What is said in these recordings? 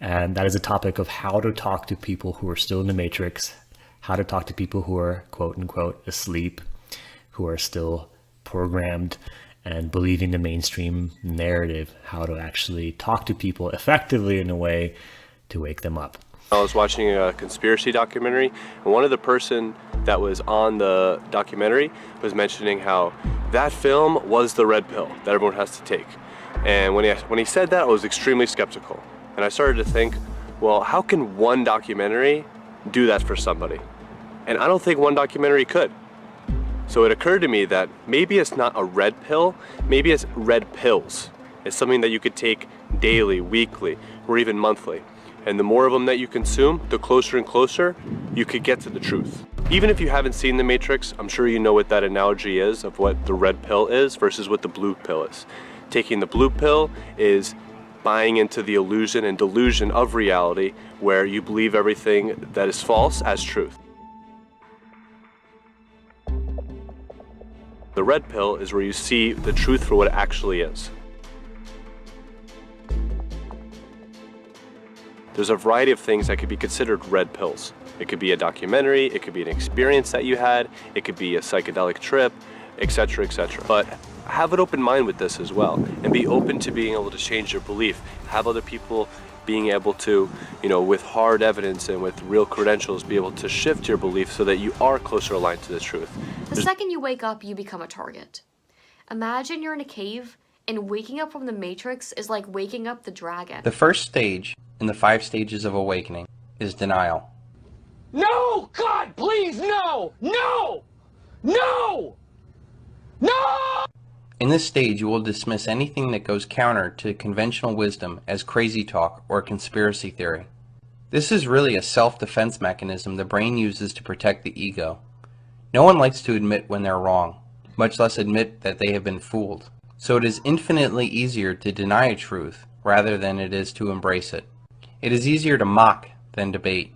And that is a topic of how to talk to people who are still in the matrix, how to talk to people who are quote unquote asleep, who are still programmed and believing the mainstream narrative, how to actually talk to people effectively in a way to wake them up. I was watching a conspiracy documentary, and one of the person that was on the documentary was mentioning how that film was the red pill that everyone has to take. And when he said that, I was extremely skeptical. And I started to think, well, how can one documentary do that for somebody? And I don't think one documentary could. So it occurred to me that maybe it's not a red pill, maybe it's red pills. It's something that you could take daily, weekly, or even monthly. And the more of them that you consume, the closer and closer you could get to the truth. Even if you haven't seen The Matrix, I'm sure you know what that analogy is of what the red pill is versus what the blue pill is. Taking the blue pill is buying into the illusion and delusion of reality where you believe everything that is false as truth. The red pill is where you see the truth for what it actually is. There's a variety of things that could be considered red pills. It could be a documentary, it could be an experience that you had, it could be a psychedelic trip, etc., etc. But have an open mind with this as well, and be open to being able to change your belief. Have other people being able to, with hard evidence and with real credentials, be able to shift your belief so that you are closer aligned to the truth. The second you wake up, you become a target. Imagine you're in a cave, and waking up from the Matrix is like waking up the dragon. The first stage in the 5 stages of awakening is denial. No! God, please, no! No! No! No! In this stage, you will dismiss anything that goes counter to conventional wisdom as crazy talk or conspiracy theory. This is really a self-defense mechanism the brain uses to protect the ego. No one likes to admit when they're wrong, much less admit that they have been fooled. So it is infinitely easier to deny a truth rather than it is to embrace it. It is easier to mock than debate.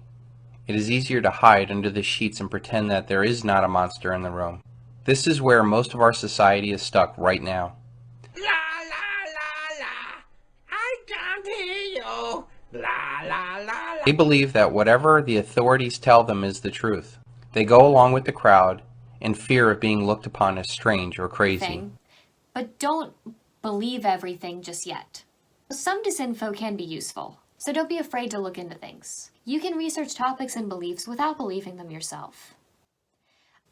It is easier to hide under the sheets and pretend that there is not a monster in the room. This is where most of our society is stuck right now. La la la la, I can't hear you. La la la la. They believe that whatever the authorities tell them is the truth. They go along with the crowd in fear of being looked upon as strange or crazy. But don't believe everything just yet. Some disinfo can be useful, so don't be afraid to look into things. You can research topics and beliefs without believing them yourself.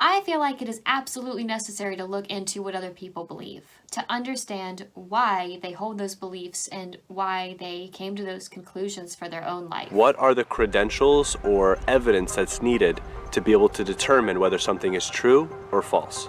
I feel like it is absolutely necessary to look into what other people believe, to understand why they hold those beliefs and why they came to those conclusions for their own life. What are the credentials or evidence that's needed to be able to determine whether something is true or false?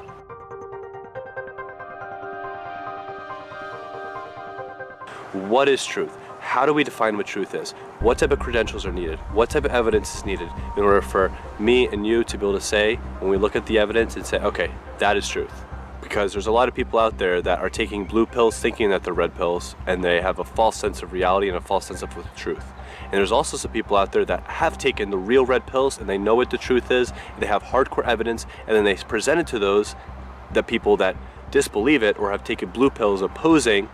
What is truth? How do we define what truth is? What type of credentials are needed? What type of evidence is needed in order for me and you to be able to say, when we look at the evidence and say, okay, that is truth? Because there's a lot of people out there that are taking blue pills thinking that they're red pills, and they have a false sense of reality and a false sense of the truth. And there's also some people out there that have taken the real red pills and they know what the truth is, and they have hardcore evidence, and then they present it to those that people that disbelieve it or have taken blue pills opposing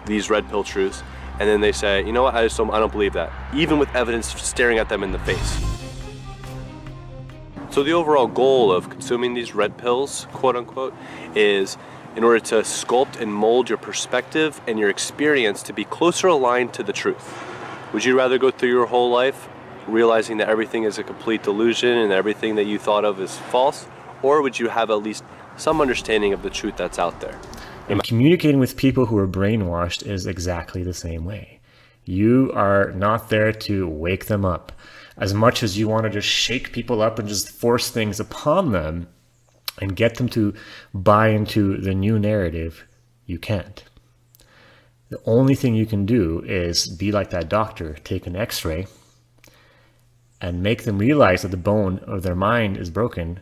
these red pill truths. And then they say, you know what, I don't believe that, even with evidence staring at them in the face. So the overall goal of consuming these red pills, quote unquote, is in order to sculpt and mold your perspective and your experience to be closer aligned to the truth. Would you rather go through your whole life realizing that everything is a complete delusion and everything that you thought of is false? Or would you have at least some understanding of the truth that's out there? And communicating with people who are brainwashed is exactly the same way. You are not there to wake them up. As much as you want to just shake people up and just force things upon them and get them to buy into the new narrative, you can't. The only thing you can do is be like that doctor, take an x-ray and make them realize that the bone of their mind is broken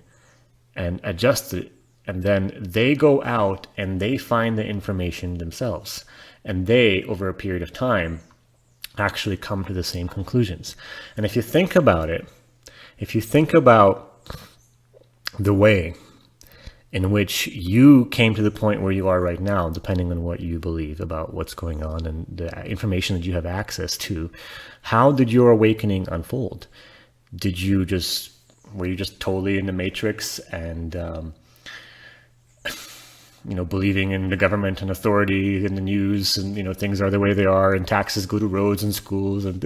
and adjust it. And then they go out and they find the information themselves. And they, over a period of time, actually come to the same conclusions. And if you think about it, if you think about the way in which you came to the point where you are right now, depending on what you believe about what's going on and the information that you have access to. How did your awakening unfold? Were you just totally in the matrix and, believing in the government and authority and the news and, things are the way they are and taxes go to roads and schools and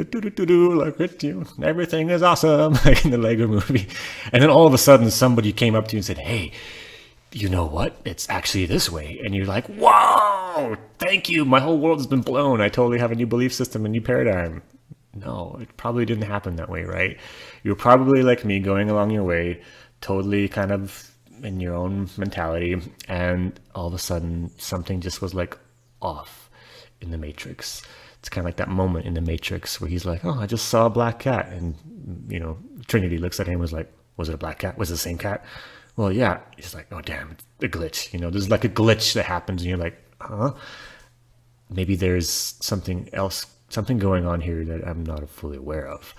everything is awesome, like in the Lego movie. And then all of a sudden somebody came up to you and said, hey, you know what? It's actually this way. And you're like, wow, thank you. My whole world has been blown. I totally have a new belief system, a new paradigm. No, it probably didn't happen that way, right? You're probably like me, going along your way, totally kind of in your own mentality. And all of a sudden something just was like off in the matrix. It's kind of like that moment in the Matrix where he's like, oh, I just saw a black cat. And, Trinity looks at him and was like, was it a black cat? Was it the same cat? Well, yeah. He's like, oh, damn, it's a glitch. There's like a glitch that happens and you're like, huh? Maybe there's something else, something going on here that I'm not fully aware of.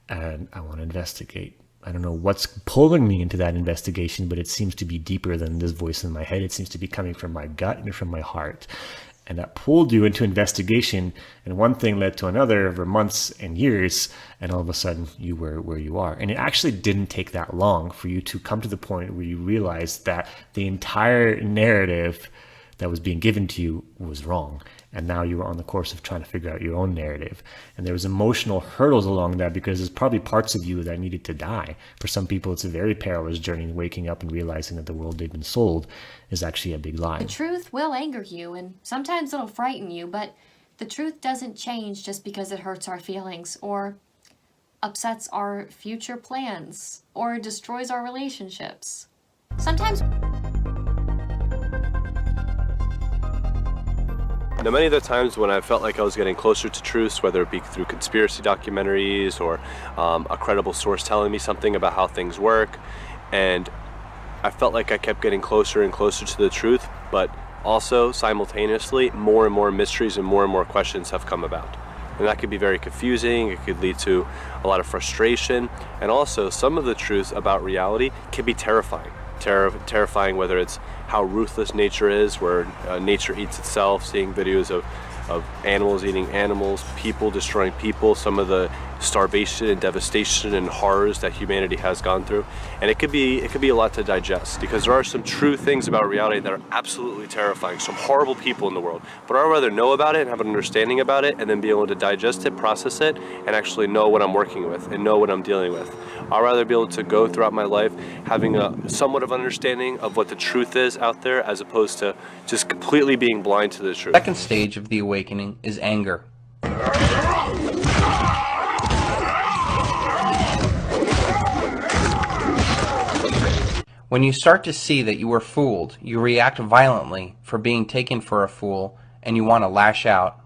And I want to investigate. I don't know what's pulling me into that investigation, but it seems to be deeper than this voice in my head. It seems to be coming from my gut and from my heart. And that pulled you into investigation, and one thing led to another over months and years, and all of a sudden you were where you are. And it actually didn't take that long for you to come to the point where you realized that the entire narrative that was being given to you was wrong. And now you were on the course of trying to figure out your own narrative. And there was emotional hurdles along that because there's probably parts of you that needed to die. For some people, it's a very perilous journey, waking up and realizing that the world they've been sold is actually a big lie. The truth will anger you, and sometimes it'll frighten you, but the truth doesn't change just because it hurts our feelings, or upsets our future plans, or destroys our relationships. Sometimes... Now, many of the times when I felt like I was getting closer to truths, whether it be through conspiracy documentaries or a credible source telling me something about how things work, and I felt like I kept getting closer and closer to the truth, but also simultaneously more and more mysteries and more questions have come about. And that could be very confusing, it could lead to a lot of frustration, and also some of the truths about reality can be terrifying. Terrifying, whether it's how ruthless nature is, where nature eats itself, seeing videos of animals eating animals, people destroying people, some of the starvation and devastation and horrors that humanity has gone through. And it could be a lot to digest, because there are some true things about reality that are absolutely terrifying, some horrible people in the world. But I'd rather know about it and have an understanding about it, and then be able to digest it, process it, and actually know what I'm working with and know what I'm dealing with. I'd rather be able to go throughout my life having a somewhat of understanding of what the truth is out there, as opposed to just completely being blind to the truth. The second stage of the awakening is anger. When you start to see that you were fooled, you react violently for being taken for a fool, and you want to lash out.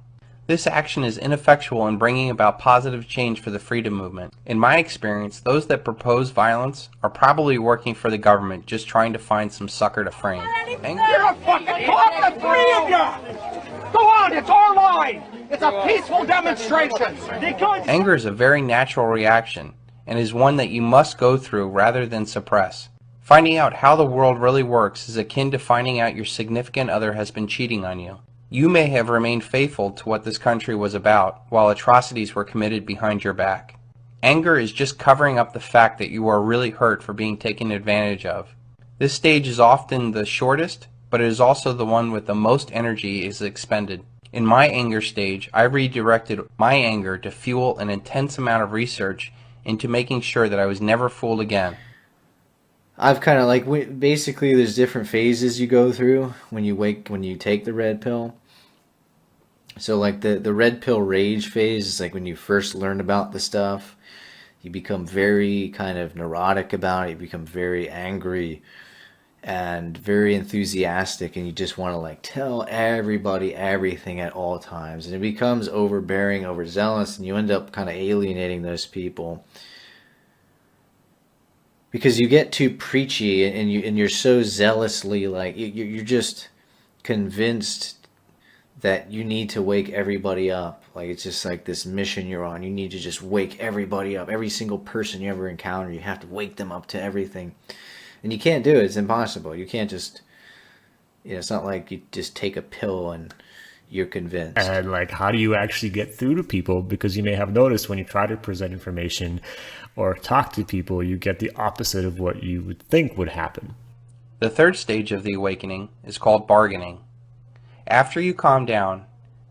This action is ineffectual in bringing about positive change for the freedom movement. In my experience, those that propose violence are probably working for the government, just trying to find some sucker to frame. You're a fucking cop, the three of you! Go on, it's our line! It's a peaceful demonstration! Anger is a very natural reaction, and is one that you must go through rather than suppress. Finding out how the world really works is akin to finding out your significant other has been cheating on you. You may have remained faithful to what this country was about, while atrocities were committed behind your back. Anger is just covering up the fact that you are really hurt for being taken advantage of. This stage is often the shortest, but it is also the one with the most energy is expended. In my anger stage, I redirected my anger to fuel an intense amount of research into making sure that I was never fooled again. I've kind of like, basically there's different phases you go through when you take the red pill. So like the red pill rage phase is like when you first learn about the stuff. You become very kind of neurotic about it. You become very angry and very enthusiastic, and you just want to like tell everybody everything at all times. And it becomes overbearing, overzealous, and you end up kind of alienating those people. Because you get too preachy, and you're so zealously like you're just convinced that you need to wake everybody up. Like it's just like this mission you're on. You need to just wake everybody up. Every single person you ever encounter, you have to wake them up to everything. And you can't do it. It's impossible. You can't just, it's not like you just take a pill and you're convinced. And like, how do you actually get through to people? Because you may have noticed when you try to present information or talk to people, you get the opposite of what you would think would happen. The third stage of the awakening is called bargaining. After you calm down,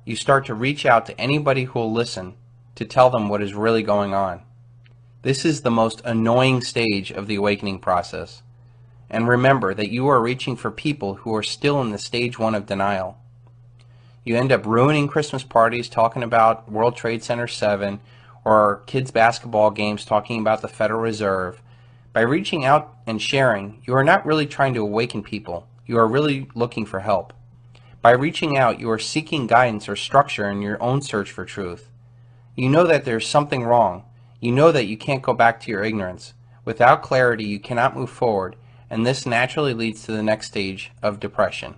you start to reach out to anybody who will listen to tell them what is really going on. This is the most annoying stage of the awakening process. And remember that you are reaching for people who are still in the stage 1 of denial. You end up ruining Christmas parties talking about World Trade Center 7 or kids' basketball games talking about the Federal Reserve. By reaching out and sharing, you are not really trying to awaken people. You are really looking for help. By reaching out, you are seeking guidance or structure in your own search for truth. You know that there's something wrong. You know that you can't go back to your ignorance. Without clarity, you cannot move forward, and this naturally leads to the next stage of depression.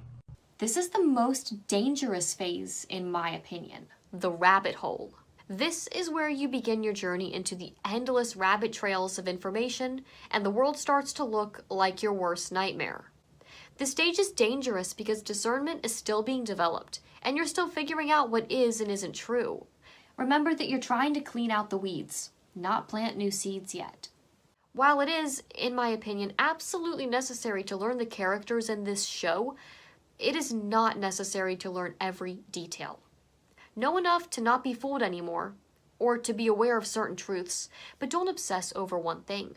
This is the most dangerous phase, in my opinion, the rabbit hole. This is where you begin your journey into the endless rabbit trails of information, and the world starts to look like your worst nightmare. This stage is dangerous because discernment is still being developed, and you're still figuring out what is and isn't true. Remember that you're trying to clean out the weeds, not plant new seeds yet. While it is, in my opinion, absolutely necessary to learn the characters in this show, it is not necessary to learn every detail. Know enough to not be fooled anymore, or to be aware of certain truths, but don't obsess over one thing.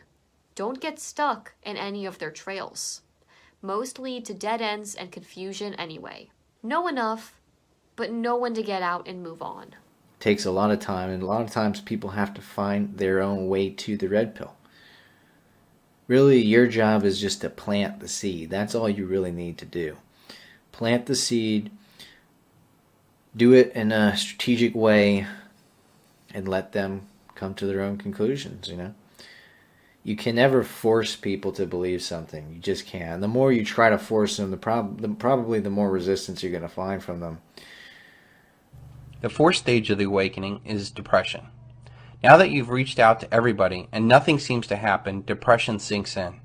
Don't get stuck in any of their trails. Most lead to dead ends and confusion anyway. Know enough, but know when to get out and move on. Takes a lot of time, and a lot of times people have to find their own way to the red pill. Really, your job is just to plant the seed. That's all you really need to do. Plant the seed, do it in a strategic way, and let them come to their own conclusions, You can never force people to believe something. You just can't. And the more you try to force them, probably the more resistance you're going to find from them. The fourth stage of the awakening is depression. Now that you've reached out to everybody and nothing seems to happen, depression sinks in.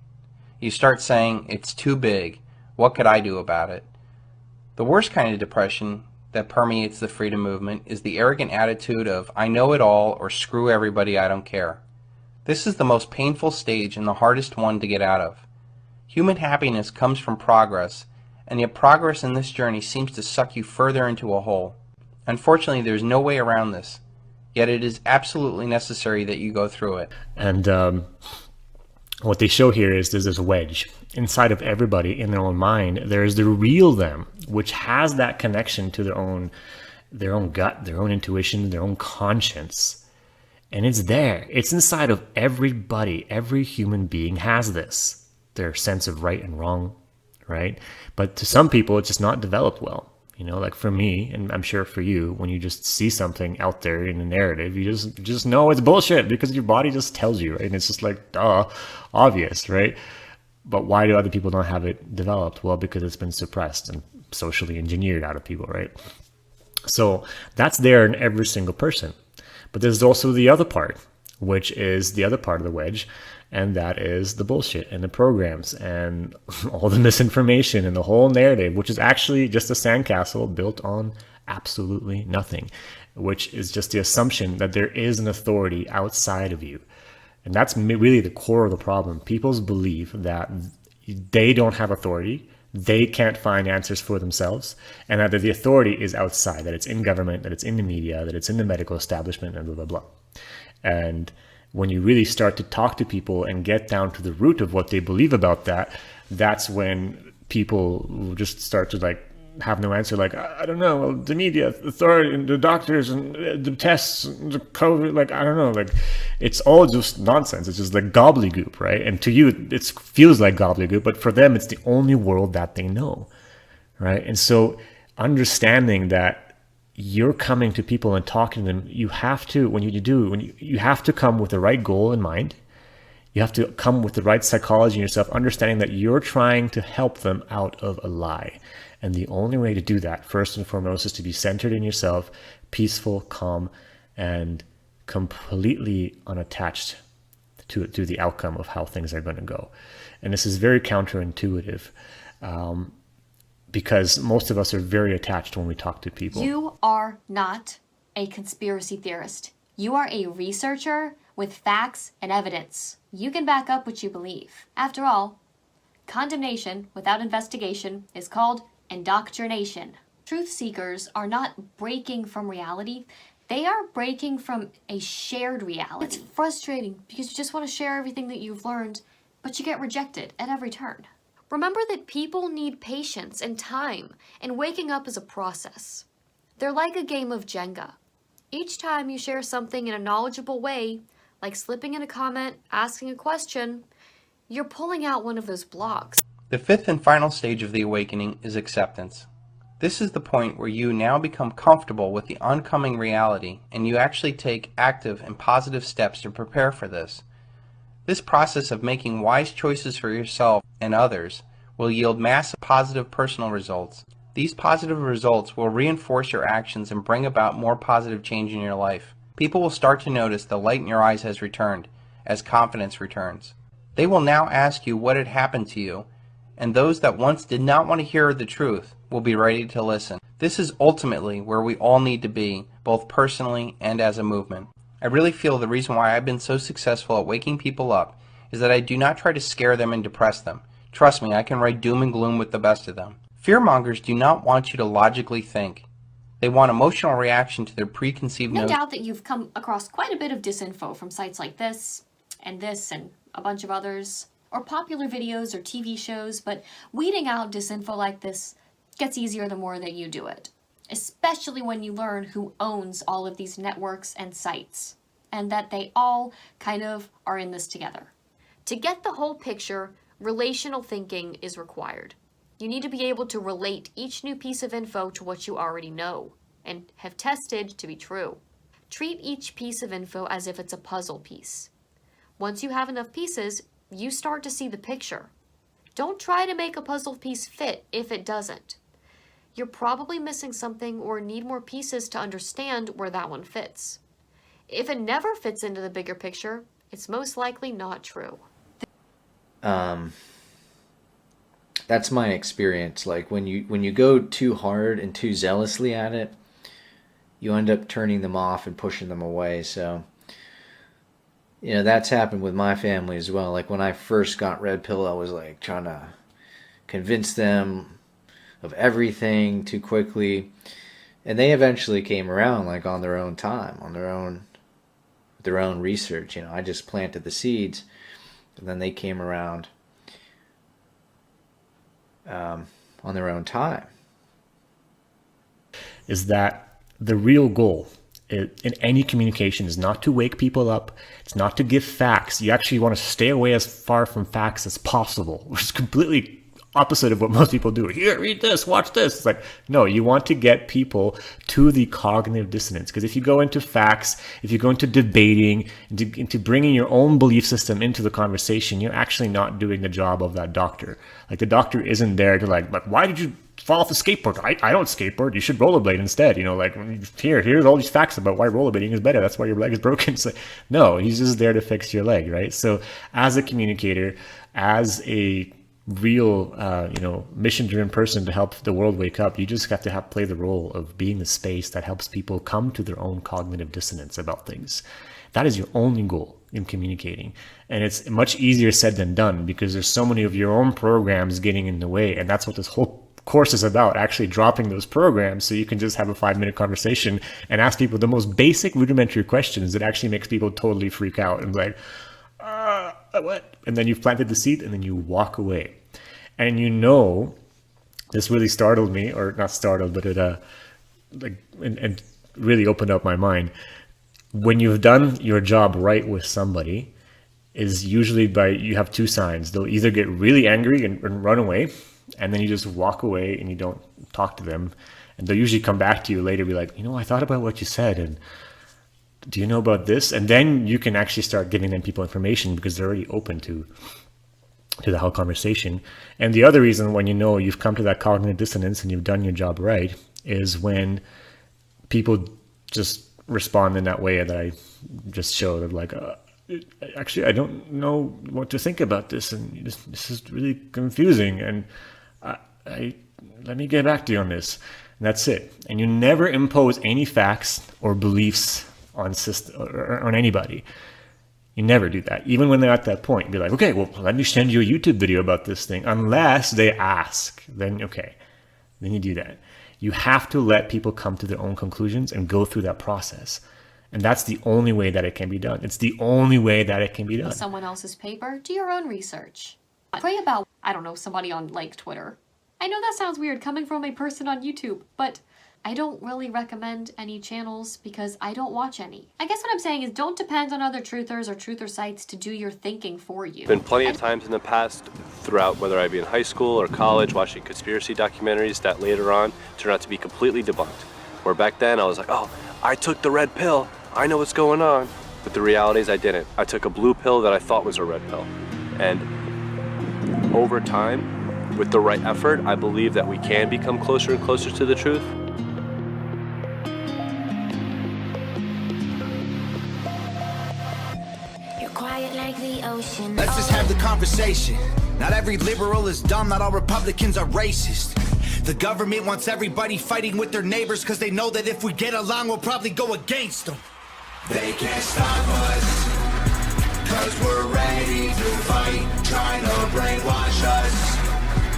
You start saying, it's too big. What could I do about it? The worst kind of depression that permeates the freedom movement is the arrogant attitude of, I know it all, or screw everybody, I don't care. This is the most painful stage and the hardest one to get out of. Human happiness comes from progress, and yet progress in this journey seems to suck you further into a hole. Unfortunately, there's no way around this, yet it is absolutely necessary that you go through it. And what they show here is there's this wedge inside of everybody in their own mind. There's the real them, which has that connection to their own gut, their own intuition, their own conscience. And it's there. It's inside of everybody. Every human being has this, their sense of right and wrong, right? But to some people, it's just not developed well. Like for me, and I'm sure for you, when you just see something out there in a narrative, you just know it's bullshit because your body just tells you, right? And it's just like, duh, obvious, right? But why do other people not have it developed? Well, because it's been suppressed and socially engineered out of people, right? So that's there in every single person. But there's also the other part, which is the other part of the wedge, and that is the bullshit and the programs and all the misinformation and the whole narrative, which is actually just a sandcastle built on absolutely nothing, which is just the assumption that there is an authority outside of you. And that's really the core of the problem. People's belief that they don't have authority, they can't find answers for themselves, and that the authority is outside, that it's in government, that it's in the media, that it's in the medical establishment, and blah, blah, blah. And when you really start to talk to people and get down to the root of what they believe about that, that's when people will just start to have no answer. I don't know, well, the media, authority, and the doctors, and the tests, and the COVID, I don't know, it's all just nonsense. It's just gobbledygook, right? And to you, it feels like gobbledygook, but for them, it's the only world that they know, right? And so understanding that you're coming to people and talking to them, you have to, you have to come with the right goal in mind. You have to come with the right psychology in yourself, understanding that you're trying to help them out of a lie. And the only way to do that, first and foremost, is to be centered in yourself, peaceful, calm, and completely unattached. to the outcome of how things are going to go. And this is very counterintuitive, because most of us are very attached when we talk to people. You are not a conspiracy theorist. You are a researcher with facts and evidence. You can back up what you believe. After all, condemnation without investigation is called indoctrination. Truth seekers are not breaking from reality. They are breaking from a shared reality. It's frustrating because you just want to share everything that you've learned, but you get rejected at every turn. Remember that people need patience and time, and waking up is a process. They're like a game of Jenga. Each time you share something in a knowledgeable way, like slipping in a comment, asking a question, you're pulling out one of those blocks. The fifth and final stage of the awakening is acceptance. This is the point where you now become comfortable with the oncoming reality, and you actually take active and positive steps to prepare for this. This process of making wise choices for yourself and others will yield massive positive personal results. These positive results will reinforce your actions and bring about more positive change in your life. People will start to notice the light in your eyes has returned, as confidence returns. They will now ask you what had happened to you, and those that once did not want to hear the truth will be ready to listen. This is ultimately where we all need to be, both personally and as a movement. I really feel the reason why I've been so successful at waking people up is that I do not try to scare them and depress them. Trust me, I can write doom and gloom with the best of them. Fearmongers do not want you to logically think. They want emotional reaction to their preconceived No doubt that you've come across quite a bit of disinfo from sites like this, and a bunch of others, or popular videos or TV shows, but weeding out disinfo like this gets easier the more that you do it, especially when you learn who owns all of these networks and sites, and that they all kind of are in this together. To get the whole picture, relational thinking is required. You need to be able to relate each new piece of info to what you already know and have tested to be true. Treat each piece of info as if it's a puzzle piece. Once you have enough pieces, you start to see the picture. Don't try to make a puzzle piece fit if it doesn't. You're probably missing something or need more pieces to understand where that one fits. If it never fits into the bigger picture, it's most likely not true. That's my experience. Like when you go too hard and too zealously at it, you end up turning them off and pushing them away. So, that's happened with my family as well. Like when I first got Red Pill, I was like trying to convince them of everything too quickly, and they eventually came around, like on their own time, on their own research. I just planted the seeds, and then they came around on their own time. Is that the real goal in any communication is not to wake people up. It's not to give facts. You actually want to stay away as far from facts as possible, which is completely opposite of what most people do. Here, read this, watch this. It's like, no, you want to get people to the cognitive dissonance. Because if you go into facts, if you go into debating, into bringing your own belief system into the conversation, you're actually not doing the job of that doctor. Like the doctor isn't there to like why did you fall off the skateboard? I don't skateboard. You should rollerblade instead. Here's all these facts about why rollerblading is better. That's why your leg is broken. It's like, no, he's just there to fix your leg, right? So as a communicator, as a real mission-driven person to help the world wake up, you just have to play the role of being the space that helps people come to their own cognitive dissonance about things. That is your only goal in communicating, and it's much easier said than done because there's so many of your own programs getting in the way, and that's what this whole course is about, actually dropping those programs so you can just have a 5-minute conversation and ask people the most basic rudimentary questions that actually makes people totally freak out and like, what? And then you've planted the seed and then you walk away. And this really startled me, or not startled, but it and really opened up my mind. When you've done your job right with somebody is usually you have two signs. They'll either get really angry and run away, and then you just walk away and you don't talk to them. And they'll usually come back to you later, be like, I thought about what you said, and do you know about this? And then you can actually start giving them people information because they're already open to the whole conversation. And the other reason when you've come to that cognitive dissonance and you've done your job right is when people just respond in that way that I just showed of like, actually, I don't know what to think about this, and this is really confusing, and let me get back to you on this. And that's it. And you never impose any facts or beliefs on on anybody. You never do that. Even when they're at that point, be like, okay, well, let me send you a YouTube video about this thing. Unless they ask, then okay, then you do that. You have to let people come to their own conclusions and go through that process. And that's the only way that it can be done. It's the only way that it can be done. Someone else's paper, do your own research. Pray about, I don't know, somebody on like Twitter. I know that sounds weird coming from a person on YouTube, but I don't really recommend any channels because I don't watch any. I guess what I'm saying is don't depend on other truthers or truther sites to do your thinking for you. Been plenty of times in the past throughout, whether I be in high school or college, watching conspiracy documentaries that later on turned out to be completely debunked. Where back then I was like, oh, I took the red pill, I know what's going on. But the reality is I didn't. I took a blue pill that I thought was a red pill. And over time, with the right effort, I believe that we can become closer and closer to the truth. Quiet like the ocean. Let's just have the conversation. Not every liberal is dumb, not all Republicans are racist. The government wants everybody fighting with their neighbors because they know that if we get along, we'll probably go against them. They can't stop us, because we're ready to fight, trying to brainwash us.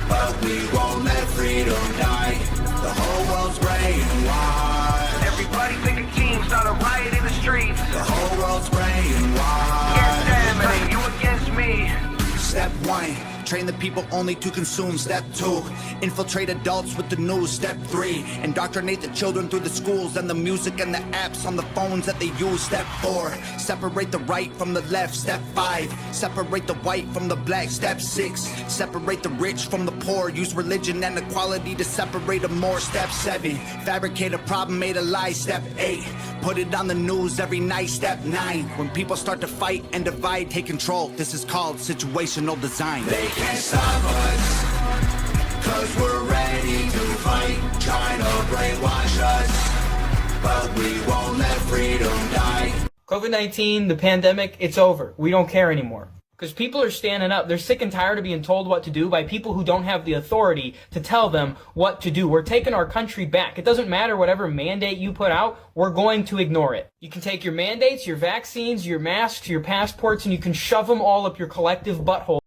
But we won't let freedom die. The whole world's brainwashed. Everybody pick a team, start a riot in the streets. The whole world's brainwashed. Against them, and you against me. Step 1, train the people only to consume. Step 2, infiltrate adults with the news. Step 3, indoctrinate the children through the schools and the music and the apps on the phones that they use. Step 4, separate the right from the left. Step 5, separate the white from the black. Step 6, separate the rich from the poor. Use religion and equality to separate them more. Step 7, fabricate a problem, made a lie. Step 8, put it on the news every night. Step 9, when people start to fight and divide, take control. This is called situational design. They can't stop us, cause we're ready to fight, trying to brainwash us, but we won't let freedom die. COVID-19, the pandemic, it's over. We don't care anymore. Because people are standing up. They're sick and tired of being told what to do by people who don't have the authority to tell them what to do. We're taking our country back. It doesn't matter whatever mandate you put out, we're going to ignore it. You can take your mandates, your vaccines, your masks, your passports, and you can shove them all up your collective butthole.